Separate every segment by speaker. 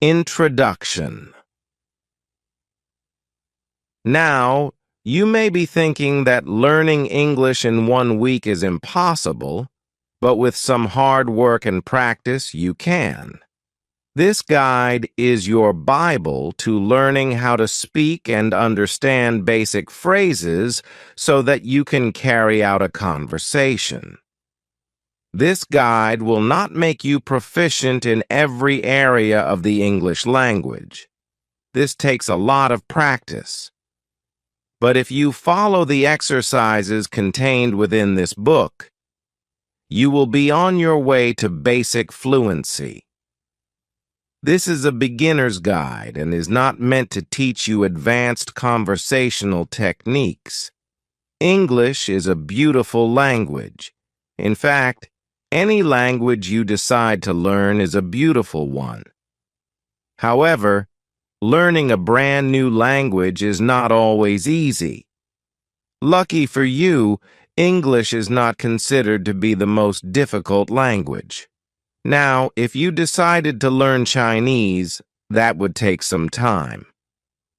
Speaker 1: Introduction. Now, you may be thinking that learning English in 1 week is impossible, but with some hard work and practice, you can. This guide is your Bible to learning how to speak and understand basic phrases so that you can carry out a conversation. This guide will not make you proficient in every area of the English language. This takes a lot of practice. But if you follow the exercises contained within this book, you will be on your way to basic fluency. This is a beginner's guide and is not meant to teach you advanced conversational techniques. English is a beautiful language. In fact, any language you decide to learn is a beautiful one. However, learning a brand new language is not always easy. Lucky for you, English is not considered to be the most difficult language. Now, if you decided to learn Chinese, that would take some time.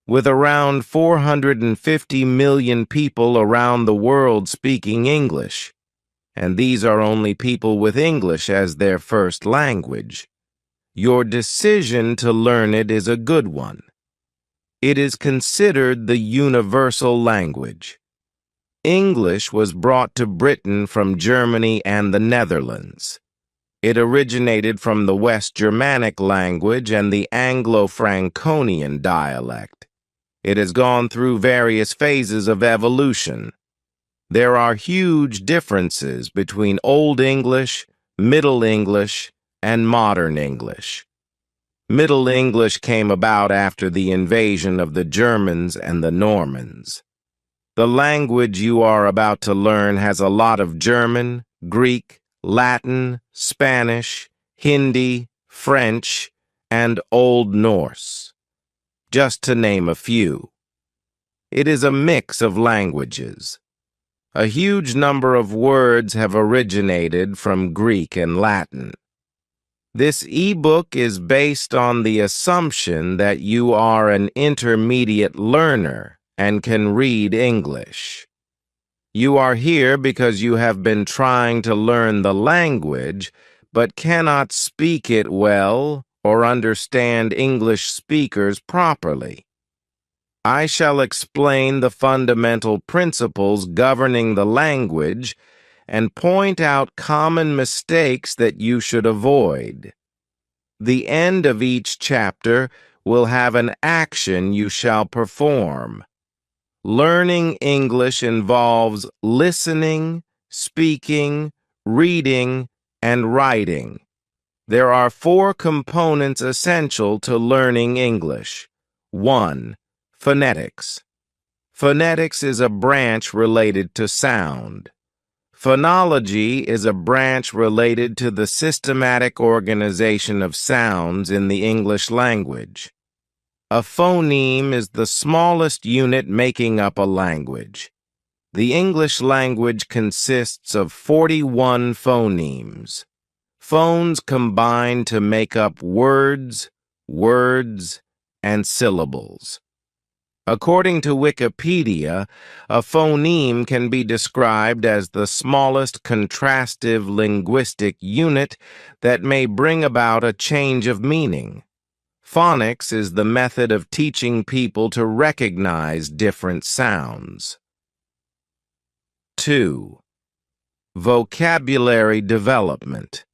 Speaker 1: With around 450 million people around the world speaking English, and these are only people with English as their first language, your decision to learn it is a good one. It is considered the universal language. English was brought to Britain from Germany and the Netherlands. It originated from the West Germanic language and the Anglo-Franconian dialect. It has gone through various phases of evolution. There are huge differences between Old English, Middle English, and Modern English. Middle English came about after the invasion of the Germans and the Normans. The language you are about to learn has a lot of German, Greek, Latin, Spanish, Hindi, French, and Old Norse, just to name a few. It is a mix of languages. A huge number of words have originated from Greek and Latin. This ebook is based on the assumption that you are an intermediate learner and can read English. You are here because you have been trying to learn the language, but cannot speak it well or understand English speakers properly. I shall explain the fundamental principles governing the language and point out common mistakes that you should avoid. The end of each chapter will have an action you shall perform. Learning English involves listening, speaking, reading, and writing. There are 4 components essential to learning English. 1. Phonetics. Phonetics is a branch related to sound. Phonology is a branch related to the systematic organization of sounds in the English language. A phoneme is the smallest unit making up a language. The English language consists of 41 phonemes. Phones combine to make up words, and syllables. According to Wikipedia, a phoneme can be described as the smallest contrastive linguistic unit that may bring about a change of meaning. Phonics is the method of teaching people to recognize different sounds. 2. Vocabulary development.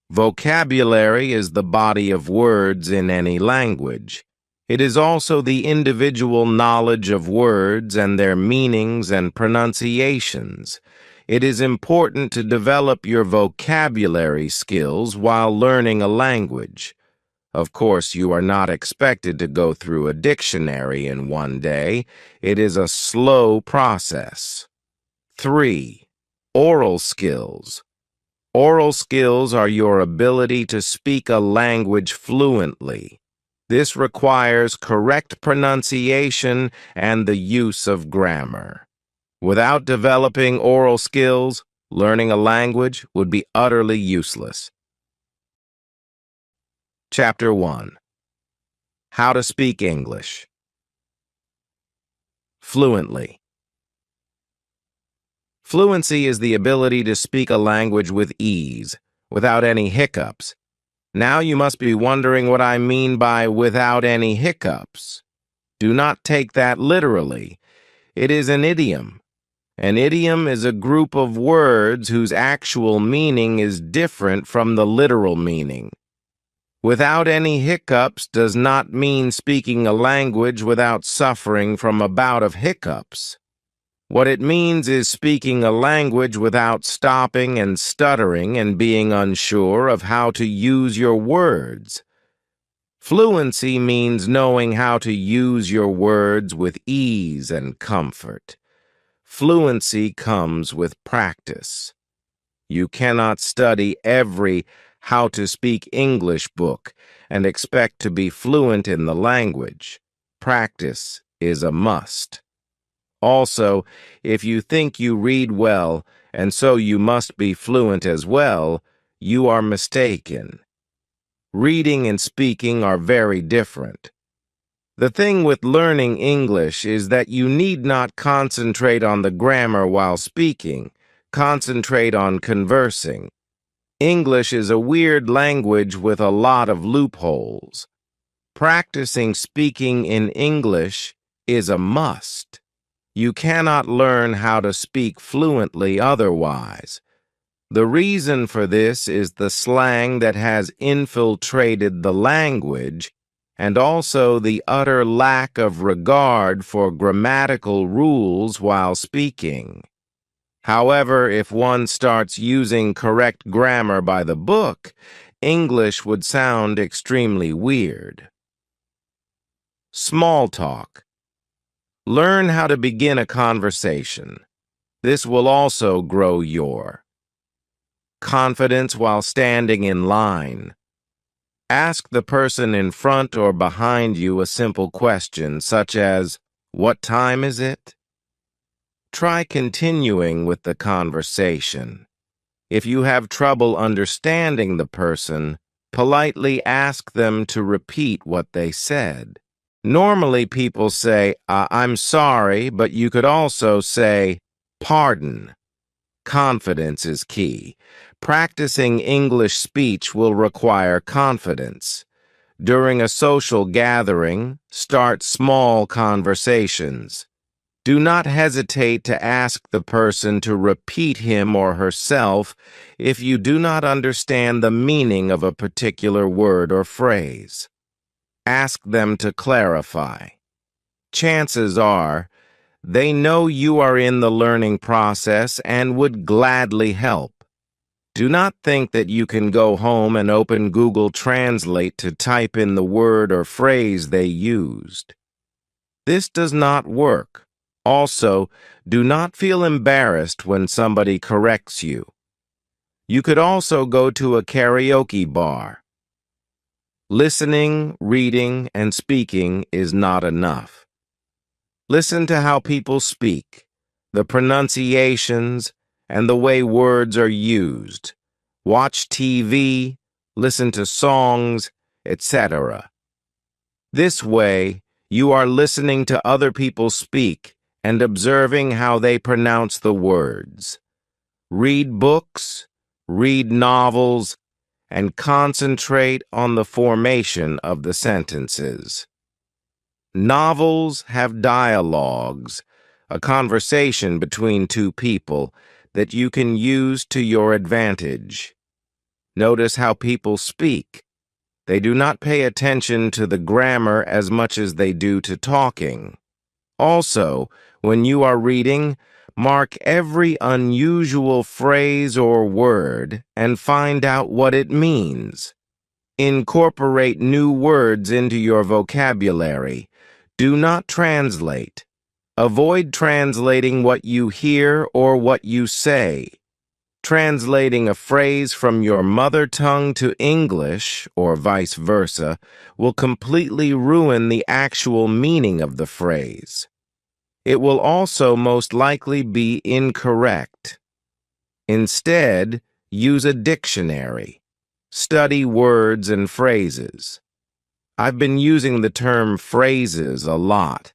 Speaker 1: Vocabulary is the body of words in any language. It is also the individual knowledge of words and their meanings and pronunciations. It is important to develop your vocabulary skills while learning a language. Of course, you are not expected to go through a dictionary in one day. It is a slow process. 3. Oral skills. Oral skills are your ability to speak a language fluently. This requires correct pronunciation and the use of grammar. Without developing oral skills, learning a language would be utterly useless. Chapter 1. How to speak English fluently. Fluency is the ability to speak a language with ease, without any hiccups. Now you must be wondering what I mean by without any hiccups. Do not take that literally. It is an idiom. An idiom is a group of words whose actual meaning is different from the literal meaning. Without any hiccups does not mean speaking a language without suffering from a bout of hiccups. What it means is speaking a language without stopping and stuttering and being unsure of how to use your words. Fluency means knowing how to use your words with ease and comfort. Fluency comes with practice. You cannot study every How to Speak English book and expect to be fluent in the language. Practice is a must. Also, if you think you read well and so you must be fluent as well, you are mistaken. Reading and speaking are very different. The thing with learning English is that you need not concentrate on the grammar while speaking. Concentrate on conversing. English is a weird language with a lot of loopholes. Practicing speaking in English is a must. You cannot learn how to speak fluently otherwise. The reason for this is the slang that has infiltrated the language and also the utter lack of regard for grammatical rules while speaking. However, if one starts using correct grammar by the book, English would sound extremely weird. Small talk. Learn how to begin a conversation. This will also grow your confidence while standing in line. Ask the person in front or behind you a simple question such as, "What time is it?" Try continuing with the conversation. If you have trouble understanding the person, politely ask them to repeat what they said. Normally people say, "I'm sorry," but you could also say, "Pardon." Confidence is key. Practicing English speech will require confidence. During a social gathering, start small conversations. Do not hesitate to ask the person to repeat him or herself if you do not understand the meaning of a particular word or phrase. Ask them to clarify. Chances are, they know you are in the learning process and would gladly help. Do not think that you can go home and open Google Translate to type in the word or phrase they used. This does not work. Also, do not feel embarrassed when somebody corrects you. You could also go to a karaoke bar. Listening, reading, and speaking is not enough. Listen to how people speak, the pronunciations, and the way words are used. Watch TV, listen to songs, etc. This way, you are listening to other people speak and observing how they pronounce the words. Read books, read novels, and concentrate on the formation of the sentences. Novels have dialogues, a conversation between two people that you can use to your advantage. Notice how people speak. They do not pay attention to the grammar as much as they do to talking. Also, when you are reading, mark every unusual phrase or word and find out what it means. Incorporate new words into your vocabulary. Do not translate. Avoid translating what you hear or what you say. Translating a phrase from your mother tongue to English, or vice versa, will completely ruin the actual meaning of the phrase. It will also most likely be incorrect. Instead, use a dictionary. Study words and phrases. I've been using the term phrases a lot.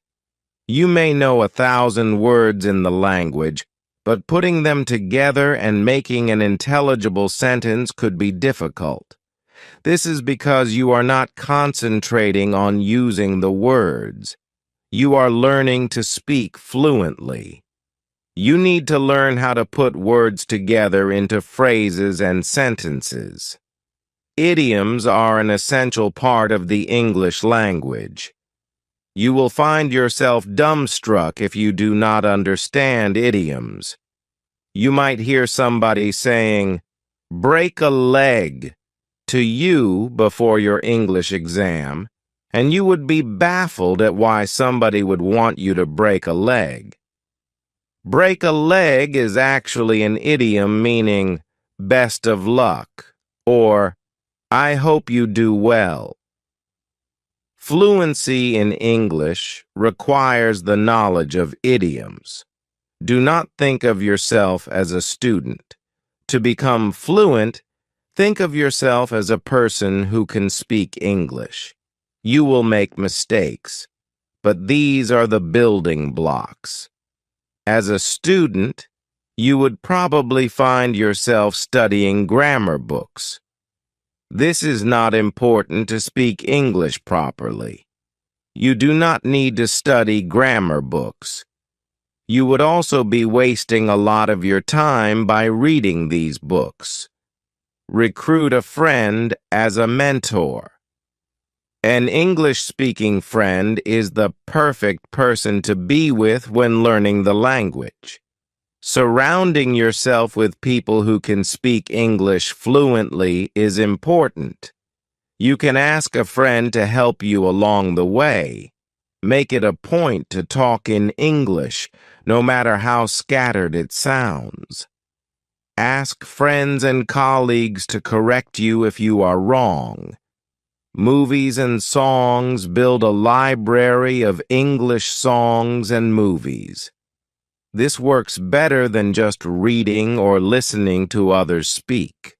Speaker 1: You may know 1,000 words in the language, but putting them together and making an intelligible sentence could be difficult. This is because you are not concentrating on using the words. You are learning to speak fluently. You need to learn how to put words together into phrases and sentences. Idioms are an essential part of the English language. You will find yourself dumbstruck if you do not understand idioms. You might hear somebody saying, "break a leg," to you before your English exam, and you would be baffled at why somebody would want you to break a leg. Break a leg is actually an idiom meaning best of luck, or I hope you do well. Fluency in English requires the knowledge of idioms. Do not think of yourself as a student. To become fluent, think of yourself as a person who can speak English. You will make mistakes, but these are the building blocks. As a student, you would probably find yourself studying grammar books. This is not important to speak English properly. You do not need to study grammar books. You would also be wasting a lot of your time by reading these books. Recruit a friend as a mentor. An English-speaking friend is the perfect person to be with when learning the language. Surrounding yourself with people who can speak English fluently is important. You can ask a friend to help you along the way. Make it a point to talk in English, no matter how scattered it sounds. Ask friends and colleagues to correct you if you are wrong. Movies and songs build a library of English songs and movies. This works better than just reading or listening to others speak.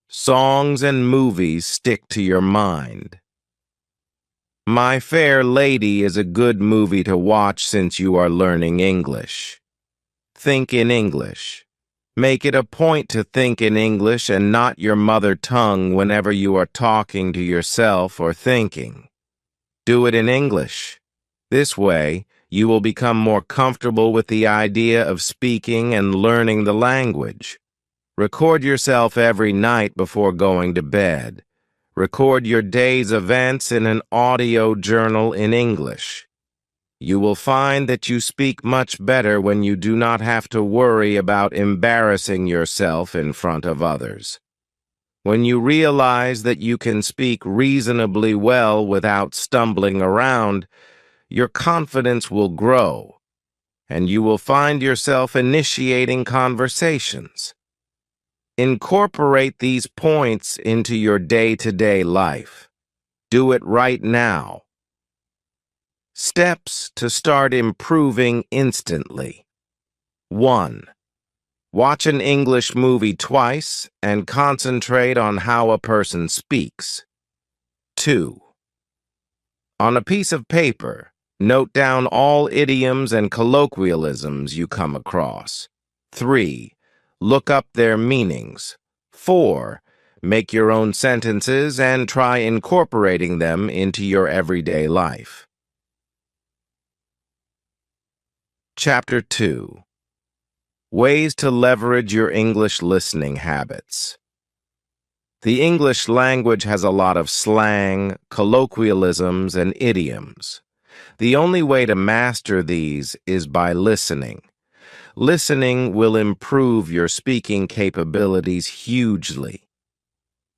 Speaker 1: Songs and movies stick to your mind. My Fair Lady is a good movie to watch since you are learning English. Think in English. Make it a point to think in English and not your mother tongue whenever you are talking to yourself or thinking. Do it in English. This way, you will become more comfortable with the idea of speaking and learning the language. Record yourself every night before going to bed. Record your day's events in an audio journal in English. You will find that you speak much better when you do not have to worry about embarrassing yourself in front of others. When you realize that you can speak reasonably well without stumbling around, your confidence will grow, and you will find yourself initiating conversations. Incorporate these points into your day-to-day life. Do it right now. Steps to start improving instantly. 1. Watch an English movie twice and concentrate on how a person speaks. 2. On a piece of paper, note down all idioms and colloquialisms you come across. 3. Look up their meanings. 4. Make your own sentences and try incorporating them into your everyday life. Chapter 2. Ways to leverage your English listening habits. The English language has a lot of slang, colloquialisms, and idioms. The only way to master these is by listening. Listening will improve your speaking capabilities hugely.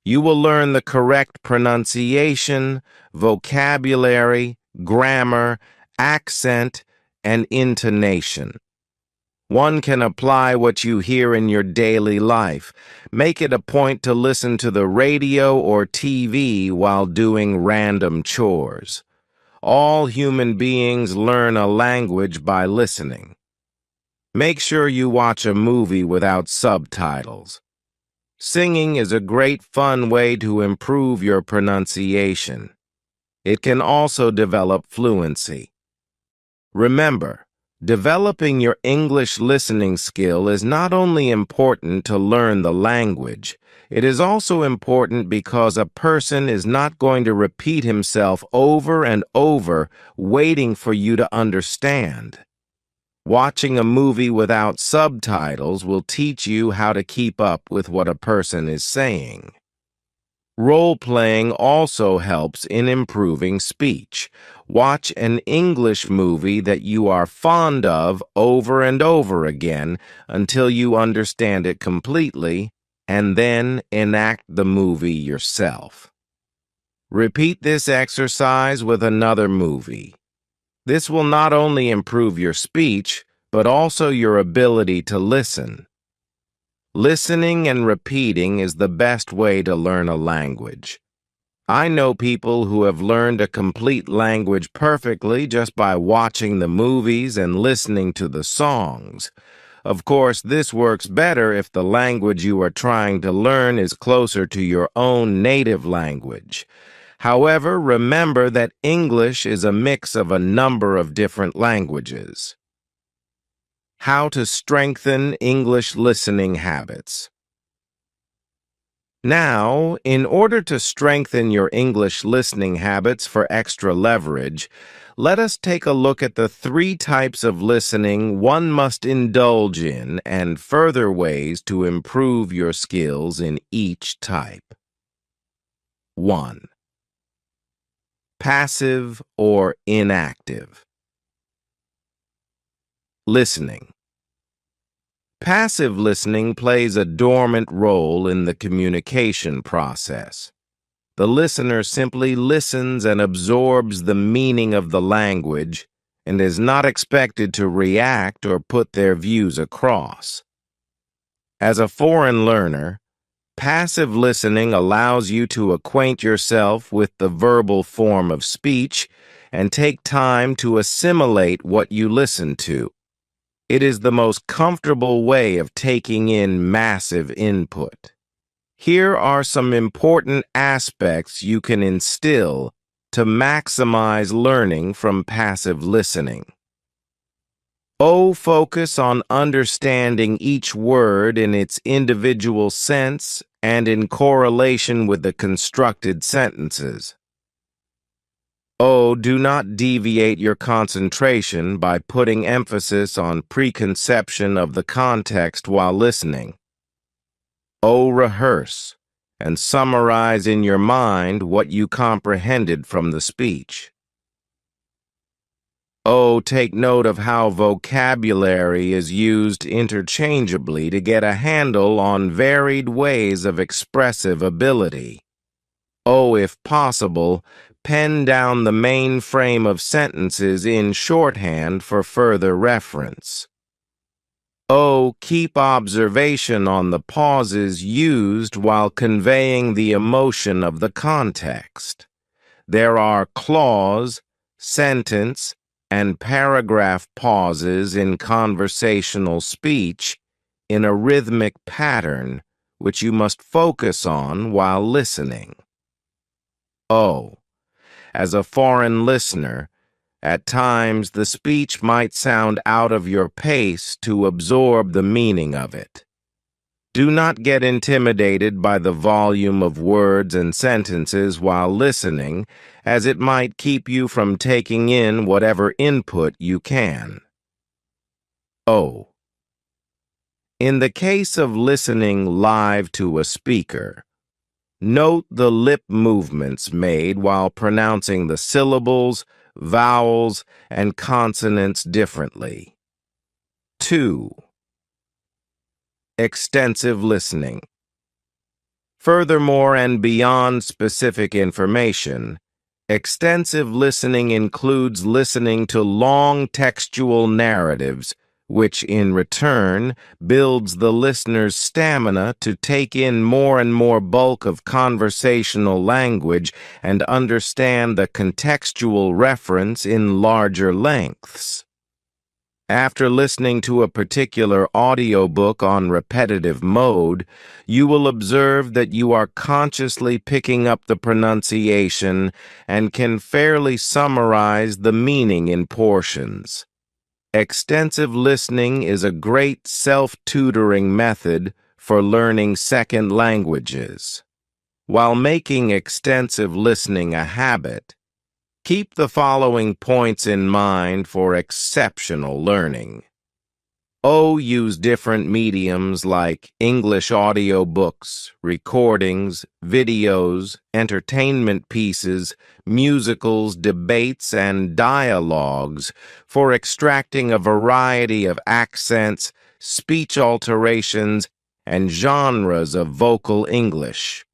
Speaker 1: You will learn the correct pronunciation, vocabulary, grammar, accent, and intonation. One can apply what you hear in your daily life. Make it a point to listen to the radio or TV while doing random chores. All human beings learn a language by listening. Make sure you watch a movie without subtitles. Singing is a great fun way to improve your pronunciation. It can also develop fluency. Remember, developing your English listening skill is not only important to learn the language, it is also important because a person is not going to repeat himself over and over, waiting for you to understand. Watching a movie without subtitles will teach you how to keep up with what a person is saying. Role-playing also helps in improving speech. Watch an English movie that you are fond of over and over again until you understand it completely, and then enact the movie yourself. Repeat this exercise with another movie. This will not only improve your speech, but also your ability to listen. Listening and repeating is the best way to learn a language. I know people who have learned a complete language perfectly just by watching the movies and listening to the songs. Of course, this works better if the language you are trying to learn is closer to your own native language. However, remember that English is a mix of a number of different languages. How to strengthen English listening habits. Now, in order to strengthen your English listening habits for extra leverage, let us take a look at the 3 types of listening one must indulge in and further ways to improve your skills in each type. 1. Passive or inactive. Listening. Passive listening plays a dormant role in the communication process. The listener simply listens and absorbs the meaning of the language and is not expected to react or put their views across. As a foreign learner, passive listening allows you to acquaint yourself with the verbal form of speech and take time to assimilate what you listen to. It is the most comfortable way of taking in massive input. Here are some important aspects you can instill to maximize learning from passive listening. Focus on understanding each word in its individual sense and in correlation with the constructed sentences. Do not deviate your concentration by putting emphasis on preconception of the context while listening. Rehearse and summarize in your mind what you comprehended from the speech. Take note of how vocabulary is used interchangeably to get a handle on varied ways of expressive ability. If possible, pen down the main frame of sentences in shorthand for further reference. Keep observation on the pauses used while conveying the emotion of the context. There are clause, sentence, and paragraph pauses in conversational speech in a rhythmic pattern, which you must focus on while listening. As a foreign listener, at times the speech might sound out of your pace to absorb the meaning of it. Do not get intimidated by the volume of words and sentences while listening, as it might keep you from taking in whatever input you can. In the case of listening live to a speaker, note the lip movements made while pronouncing the syllables, vowels, and consonants differently. 2. Extensive listening. Furthermore, and beyond specific information, extensive listening includes listening to long textual narratives, which in return builds the listener's stamina to take in more and more bulk of conversational language and understand the contextual reference in larger lengths. After listening to a particular audiobook on repetitive mode, you will observe that you are consciously picking up the pronunciation and can fairly summarize the meaning in portions. Extensive listening is a great self-tutoring method for learning second languages. While making extensive listening a habit, keep the following points in mind for exceptional learning. Use different mediums like English audiobooks, recordings, videos, entertainment pieces, musicals, debates, and dialogues for extracting a variety of accents, speech alterations, and genres of vocal English.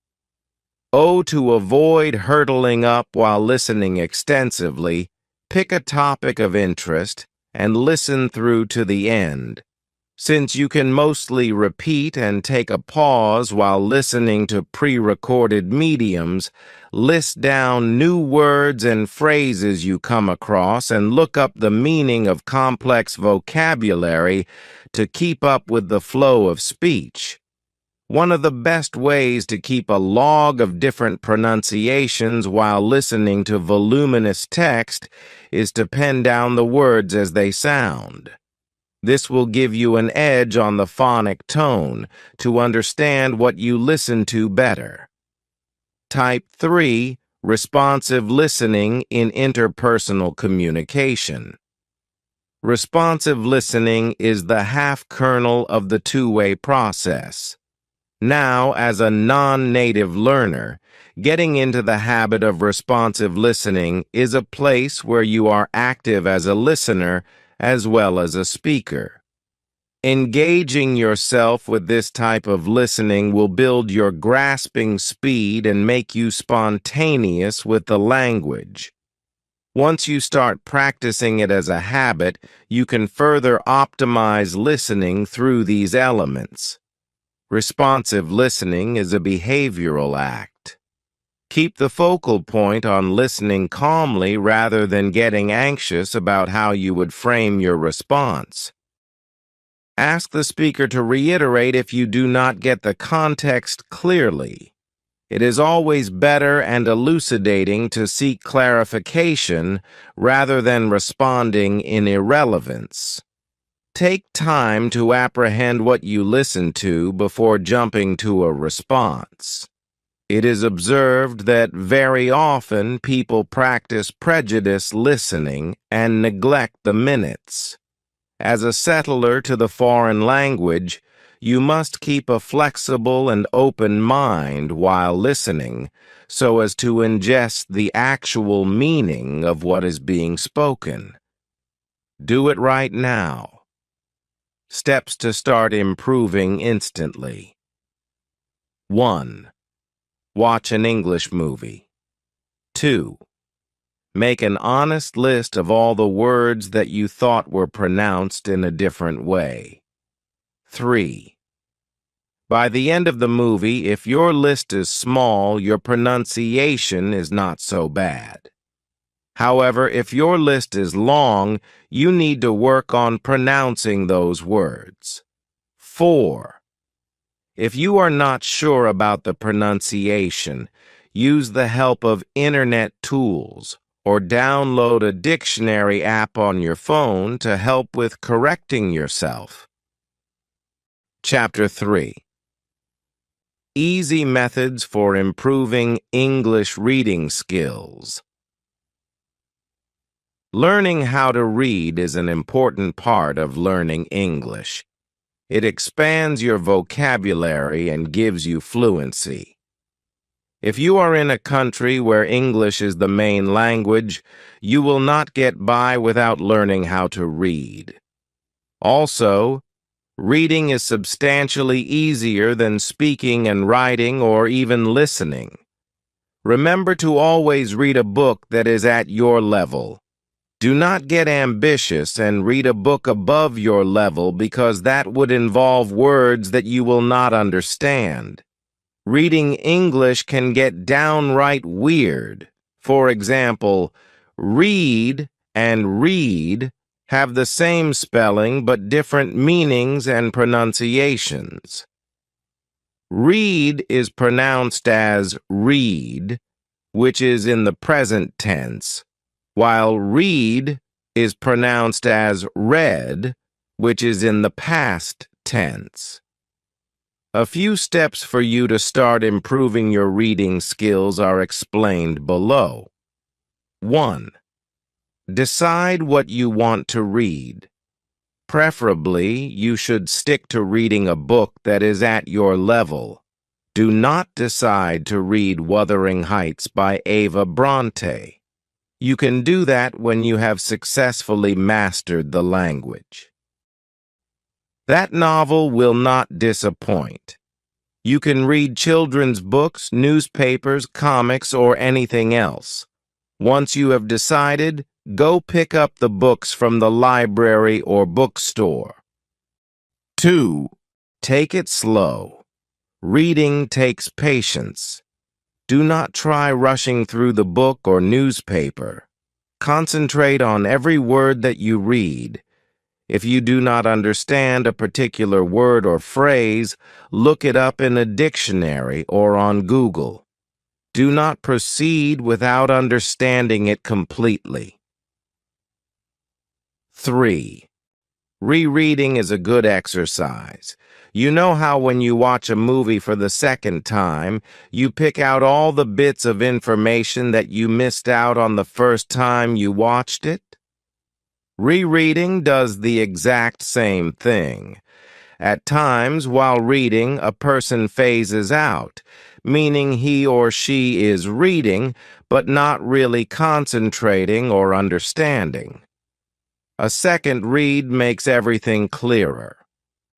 Speaker 1: To avoid hurtling up while listening extensively, pick a topic of interest and listen through to the end. Since you can mostly repeat and take a pause while listening to pre-recorded mediums, list down new words and phrases you come across and look up the meaning of complex vocabulary to keep up with the flow of speech. One of the best ways to keep a log of different pronunciations while listening to voluminous text is to pen down the words as they sound. This will give you an edge on the phonic tone to understand what you listen to better. Type 3. Responsive listening in interpersonal communication. Responsive listening is the half-kernel of the two-way process. Now, as a non-native learner, getting into the habit of responsive listening is a place where you are active as a listener as well as a speaker. Engaging yourself with this type of listening will build your grasping speed and make you spontaneous with the language. Once you start practicing it as a habit, you can further optimize listening through these elements. Responsive listening is a behavioral act. Keep the focal point on listening calmly rather than getting anxious about how you would frame your response. Ask the speaker to reiterate if you do not get the context clearly. It is always better and elucidating to seek clarification rather than responding in irrelevance. Take time to apprehend what you listen to before jumping to a response. It is observed that very often people practice prejudice listening and neglect the minutes. As a settler to the foreign language, you must keep a flexible and open mind while listening so as to ingest the actual meaning of what is being spoken. Do it right now. Steps to start improving instantly. 1. Watch an English movie. 2. Make an honest list of all the words that you thought were pronounced in a different way. 3. By the end of the movie, if your list is small, your pronunciation is not so bad. However, if your list is long, you need to work on pronouncing those words. 4. If you are not sure about the pronunciation, use the help of internet tools or download a dictionary app on your phone to help with correcting yourself. Chapter 3. Easy methods for improving English reading skills. Learning how to read is an important part of learning English. It expands your vocabulary and gives you fluency. If you are in a country where English is the main language, you will not get by without learning how to read. Also, reading is substantially easier than speaking and writing or even listening. Remember to always read a book that is at your level. Do not get ambitious and read a book above your level because that would involve words that you will not understand. Reading English can get downright weird. For example, read and read have the same spelling but different meanings and pronunciations. Read is pronounced as read, which is in the present tense, while read is pronounced as read, which is in the past tense. A few steps for you to start improving your reading skills are explained below. 1. Decide what you want to read. Preferably, you should stick to reading a book that is at your level. Do not decide to read Wuthering Heights by Ava Bronte. You can do that when you have successfully mastered the language. That novel will not disappoint. You can read children's books, newspapers, comics, or anything else. Once you have decided, go pick up the books from the library or bookstore. 2. Take it slow. Reading takes patience. Do not try rushing through the book or newspaper. Concentrate on every word that you read. If you do not understand a particular word or phrase, look it up in a dictionary or on Google. Do not proceed without understanding it completely. 3. Rereading is a good exercise. You know how when you watch a movie for the second time, you pick out all the bits of information that you missed out on the first time you watched it? Rereading does the exact same thing. At times, while reading, a person phases out, meaning he or she is reading, but not really concentrating or understanding. A second read makes everything clearer.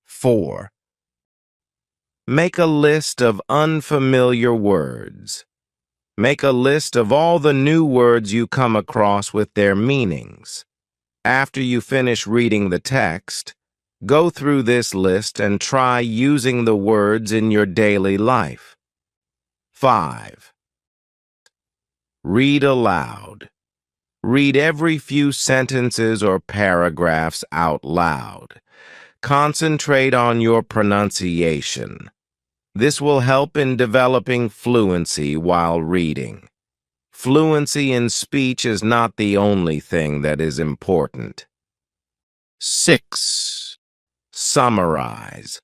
Speaker 1: 4. Make a list of unfamiliar words. Make a list of all the new words you come across with their meanings. After you finish reading the text, go through this list and try using the words in your daily life. 5. Read aloud. Read every few sentences or paragraphs out loud. Concentrate on your pronunciation. This will help in developing fluency while reading. Fluency in speech is not the only thing that is important. 6. Summarize.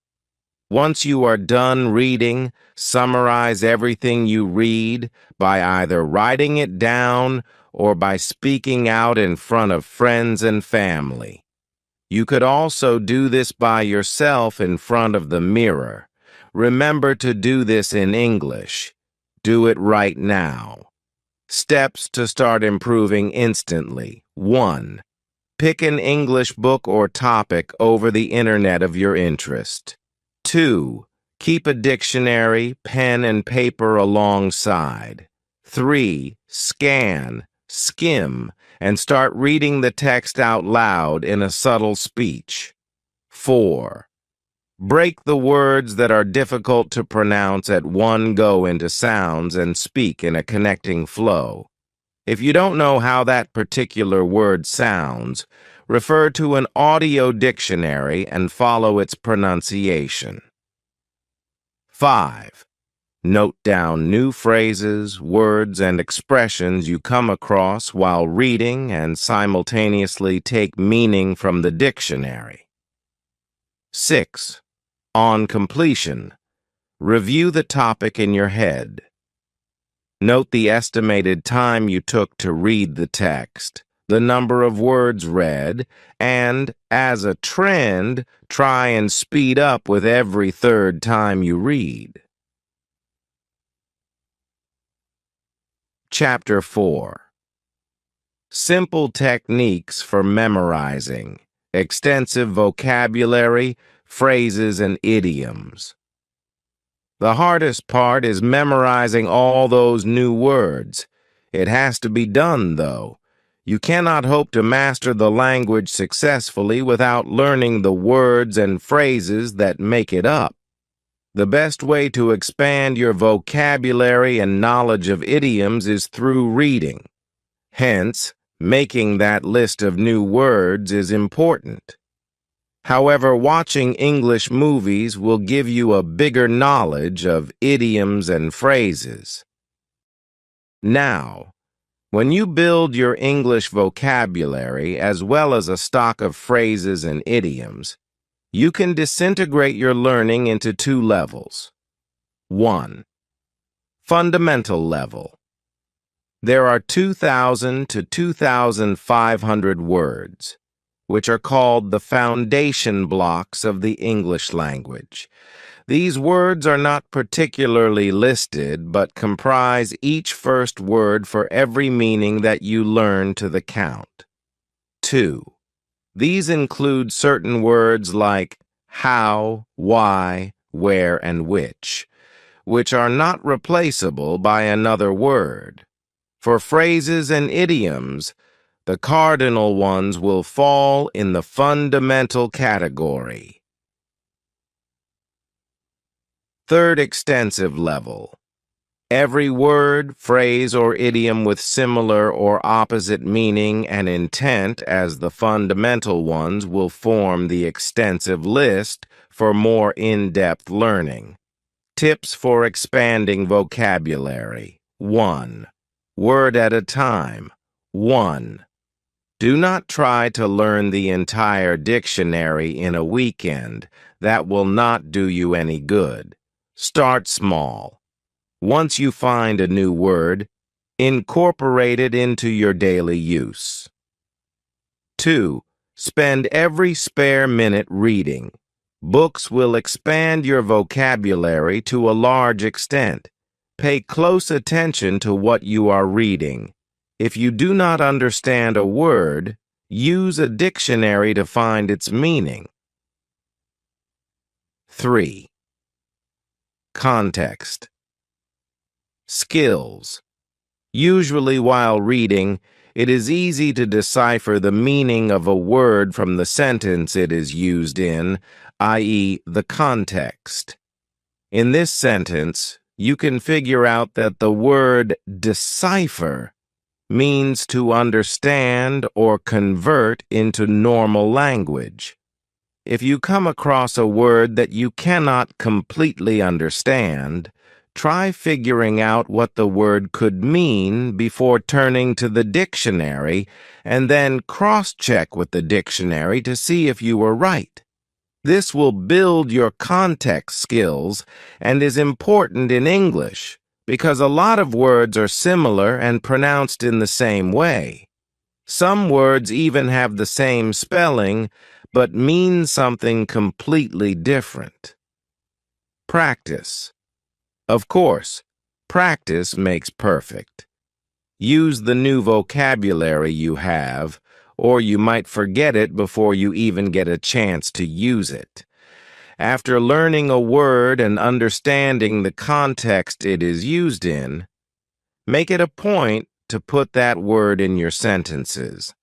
Speaker 1: Once you are done reading, summarize everything you read by either writing it down or by speaking out in front of friends and family. You could also do this by yourself in front of the mirror. Remember to do this in English. Do it right now. Steps to start improving instantly. 1. Pick an English book or topic over the internet of your interest. 2. Keep a dictionary, pen, and paper alongside. 3. Scan, skim, and start reading the text out loud in a subtle speech. 4. Break the words that are difficult to pronounce at one go into sounds and speak in a connecting flow. If you don't know how that particular word sounds, refer to an audio dictionary and follow its pronunciation. 5. Note down new phrases, words, and expressions you come across while reading and simultaneously take meaning from the dictionary. 6. On completion, review the topic in your head. Note the estimated time you took to read the text, the number of words read, and, as a trend, try and speed up with every third time you read. Chapter 4. Simple techniques for memorizing, extensive vocabulary, phrases, and idioms. The hardest part is memorizing all those new words. It has to be done, though. You cannot hope to master the language successfully without learning the words and phrases that make it up. The best way to expand your vocabulary and knowledge of idioms is through reading. Hence, Making that list of new words is important. However, watching English movies will give you a bigger knowledge of idioms and phrases. Now, when you build your English vocabulary as well as a stock of phrases and idioms, you can disintegrate your learning into two levels. 1. Fundamental level. There are 2,000 to 2,500 words, which are called the foundation blocks of the English language. These words are not particularly listed, but comprise each first word for every meaning that you learn to the count. 2. These include certain words like how, why, where, and which are not replaceable by another word. For phrases and idioms, the cardinal ones will fall in the fundamental category. Third extensive level. Every word, phrase, or idiom with similar or opposite meaning and intent as the fundamental ones will form the extensive list for more in-depth learning. Tips for expanding vocabulary. 1. Word at a time. 1. Do not try to learn the entire dictionary in a weekend. That will not do you any good. Start small. Once you find a new word, incorporate it into your daily use. 2. Spend every spare minute reading. Books will expand your vocabulary to a large extent. Pay close attention to what you are reading. If you do not understand a word, use a dictionary to find its meaning. 3. Context. Skills. Usually while reading, it is easy to decipher the meaning of a word from the sentence it is used in, i.e., the context. In this sentence, you can figure out that the word decipher means to understand or convert into normal language. If you come across a word that you cannot completely understand, try figuring out what the word could mean before turning to the dictionary and then cross-check with the dictionary to see if you were right. This will build your context skills and is important in English because a lot of words are similar and pronounced in the same way. Some words even have the same spelling, but mean something completely different. Practice. Of course, practice makes perfect. Use the new vocabulary you have, or you might forget it before you even get a chance to use it. After learning a word and understanding the context it is used in, make it a point to put that word in your sentences.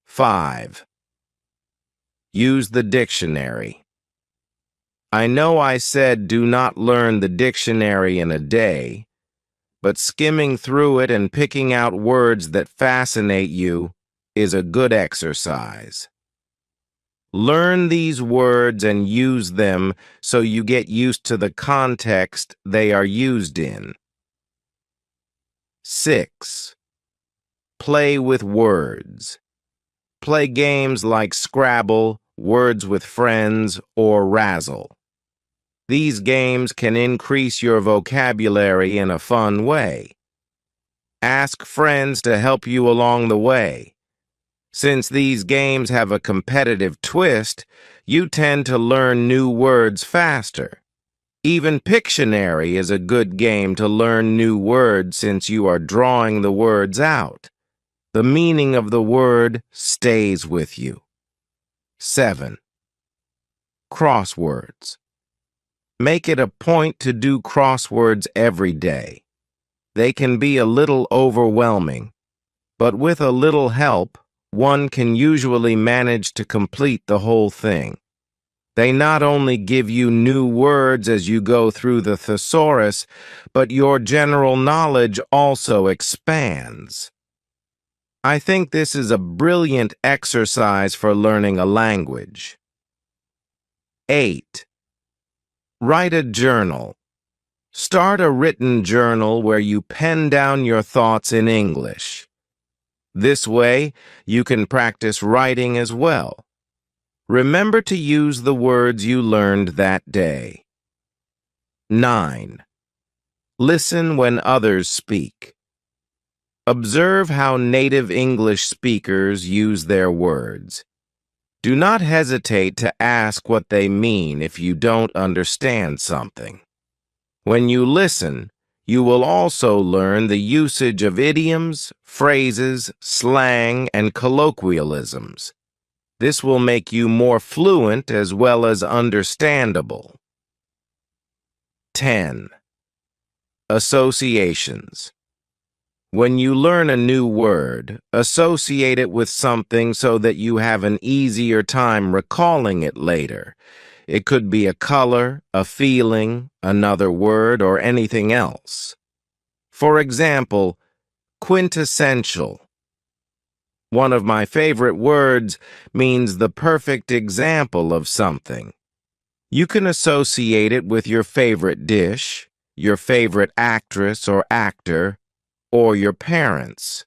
Speaker 1: 5. Use the dictionary. I know I said do not learn the dictionary in a day, but skimming through it and picking out words that fascinate you is a good exercise. Learn these words and use them so you get used to the context they are used in. 6. Play with words. Play games like Scrabble, Words with Friends, or Razzle. These games can increase your vocabulary in a fun way. Ask friends to help you along the way. Since these games have a competitive twist, you tend to learn new words faster. Even Pictionary is a good game to learn new words since you are drawing the words out. The meaning of the word stays with you. 7. Crosswords. Make it a point to do crosswords every day. They can be a little overwhelming, but with a little help, one can usually manage to complete the whole thing. They not only give you new words as you go through the thesaurus, but your general knowledge also expands. I think this is a brilliant exercise for learning a language. 8. Write a journal. Start a written journal where you pen down your thoughts in English. This way, you can practice writing as well. Remember to use the words you learned that day. 9. Listen when others speak. Observe how native English speakers use their words. Do not hesitate to ask what they mean if you don't understand something. When you listen, you will also learn the usage of idioms, phrases, slang, and colloquialisms. This will make you more fluent as well as understandable. 10. Associations. When you learn a new word, associate it with something so that you have an easier time recalling it later. It could be a color, a feeling, another word, or anything else. For example, quintessential. One of my favorite words means the perfect example of something. You can associate it with your favorite dish, your favorite actress or actor, or your parents.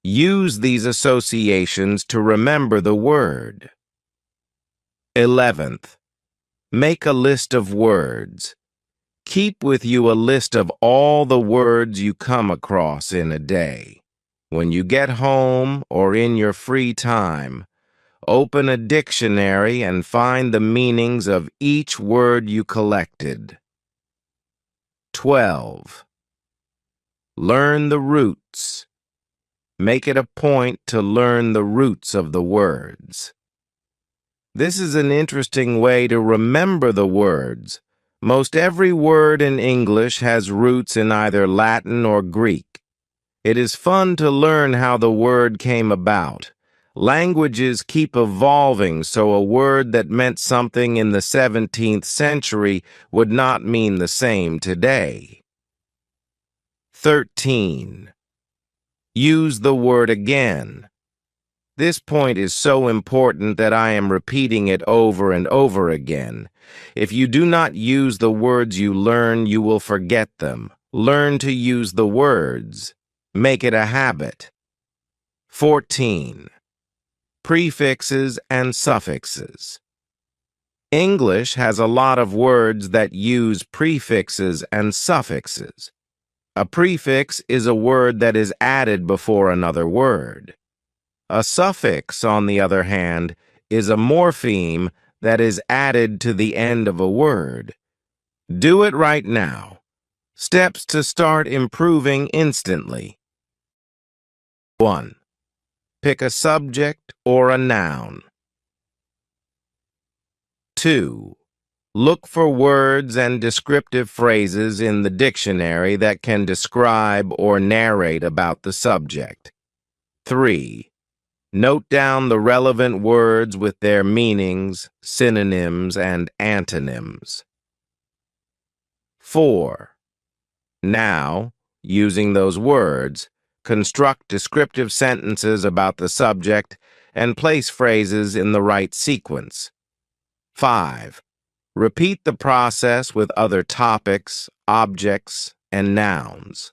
Speaker 1: Use these associations to remember the word. 11th. Make a list of words. Keep with you a list of all the words you come across in a day. When you get home or in your free time, open a dictionary and find the meanings of each word you collected. 12. Learn the roots. Make it a point to learn the roots of the words. This is an interesting way to remember the words. Most every word in English has roots in either Latin or Greek. It is fun to learn how the word came about. Languages keep evolving, so a word that meant something in the 17th century would not mean the same today. 13. Use the word again. This point is so important that I am repeating it over and over again. If you do not use the words you learn, you will forget them. Learn to use the words. Make it a habit. 14. Prefixes and suffixes. English has a lot of words that use prefixes and suffixes. A prefix is a word that is added before another word. A suffix, on the other hand, is a morpheme that is added to the end of a word. Do it right now. Steps to start improving instantly. 1. Pick a subject or a noun. 2. Look for words and descriptive phrases in the dictionary that can describe or narrate about the subject. 3. Note down the relevant words with their meanings, synonyms, and antonyms. 4. Now, using those words, construct descriptive sentences about the subject and place phrases in the right sequence. 5. Repeat the process with other topics, objects, and nouns.